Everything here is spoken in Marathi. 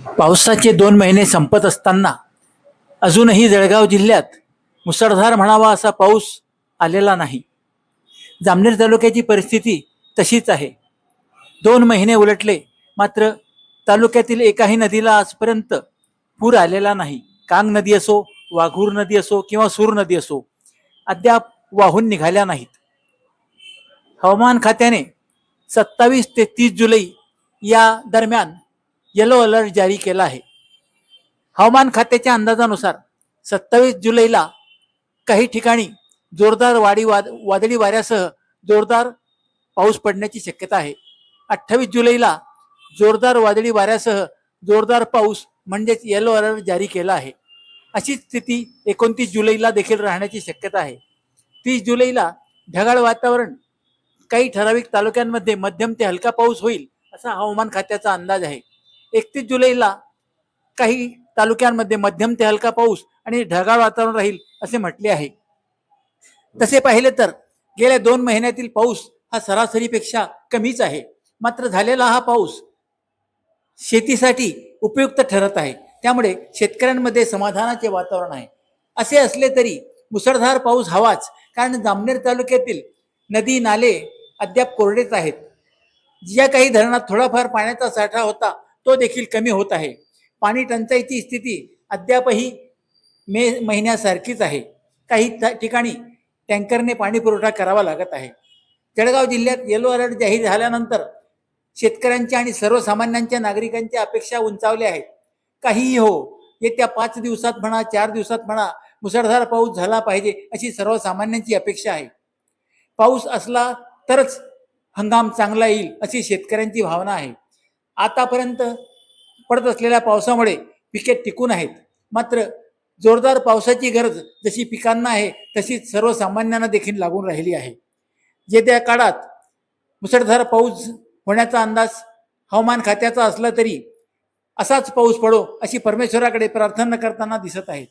पावसाचे 2 महिने संपत असताना अजूनही जळगाव जिल्ह्यात मुसळधार म्हणावा असा पाऊस आलेला नाही. जामनेर तालुक्याची परिस्थिती तशीच आहे. 2 महिने उलटले, मात्र तालुक्यातील एकाही नदीला आजपर्यंत पूर आलेला नाही. कांग नदी असो, वाघूर नदी असो किंवा सूर नदी असो, अद्याप वाहून निघाल्या नाहीत. हवामान खात्याने 27 ते 30 जुलै या दरम्यान येलो अलर्ट जारी केला आहे. हवामान खात्याच्या अंदाजानुसार 27 जुलैला काही ठिकाणी जोरदार वादळी वाऱ्यासह जोरदार पाऊस पडण्याची शक्यता आहे. 28 जुलैला जोरदार वादळी वाऱ्यासह जोरदार पाऊस म्हणजेच येलो अलर्ट जारी केला आहे. अशी स्थिती 29 जुलैला देखील राहण्याची शक्यता आहे. 30 जुलैला ढगाळ वातावरण, काही ठराविक तालुक्यांमध्ये मध्यम ते हलका पाऊस होईल असा हवामान खात्याचा अंदाज आहे. 31 जुलैला काही तालुक्यांमध्ये मध्यम ते हलका पाऊस आणि ढगाळ वातावरण राहील असे म्हटले आहे. तसे पाहिले तर गेल्या 2 महिन्यातील पाऊस हा सरासरीपेक्षा कमीच आहे. मात्र झालेला हा पाऊस शेतीसाठी उपयुक्त ठरत आहे. त्यामुळे शेतकऱ्यांमध्ये समाधानाचे वातावरण आहे. असे असले तरी मुसळधार पाऊस हवाच, कारण जामनेर तालुक्यातील नदी नाले अद्याप कोरडेच आहेत. ज्या काही धरणात थोडाफार पाण्याचा साठा होता तो देखील कमी होत आहे. पाणी टंचाईची स्थिती अद्यापही मे महिन्यासारखीच आहे. काही ठिकाणी टँकरने पाणी पुरवठा करावा लागत आहे. जळगाव जिल्ह्यात येलो अलर्ट जाहीर झाल्यानंतर शेतकऱ्यांच्या आणि सर्वसामान्यांच्या नागरिकांच्या अपेक्षा उंचावल्या आहेत. काहीही हो, येत्या 5 दिवसात म्हणा, 4 दिवसात म्हणा, मुसळधार पाऊस झाला पाहिजे अशी सर्वसामान्यांची अपेक्षा आहे. पाऊस असला तरच हंगाम चांगला येईल अशी शेतकऱ्यांची भावना आहे. आतापर्यंत पडत असलेल्या पावसामुळे पिके टिकून आहेत. मात्र जोरदार पावसाची गरज जशी पिकांना आहे तशीच सर्वसामान्यांना देखील लागून राहिली आहे. येत्या काळात मुसळधार पाऊस होण्याचा अंदाज हवामान खात्याचा असला तरी असाच पाऊस पडो अशी परमेश्वराकडे प्रार्थना करताना दिसत आहे.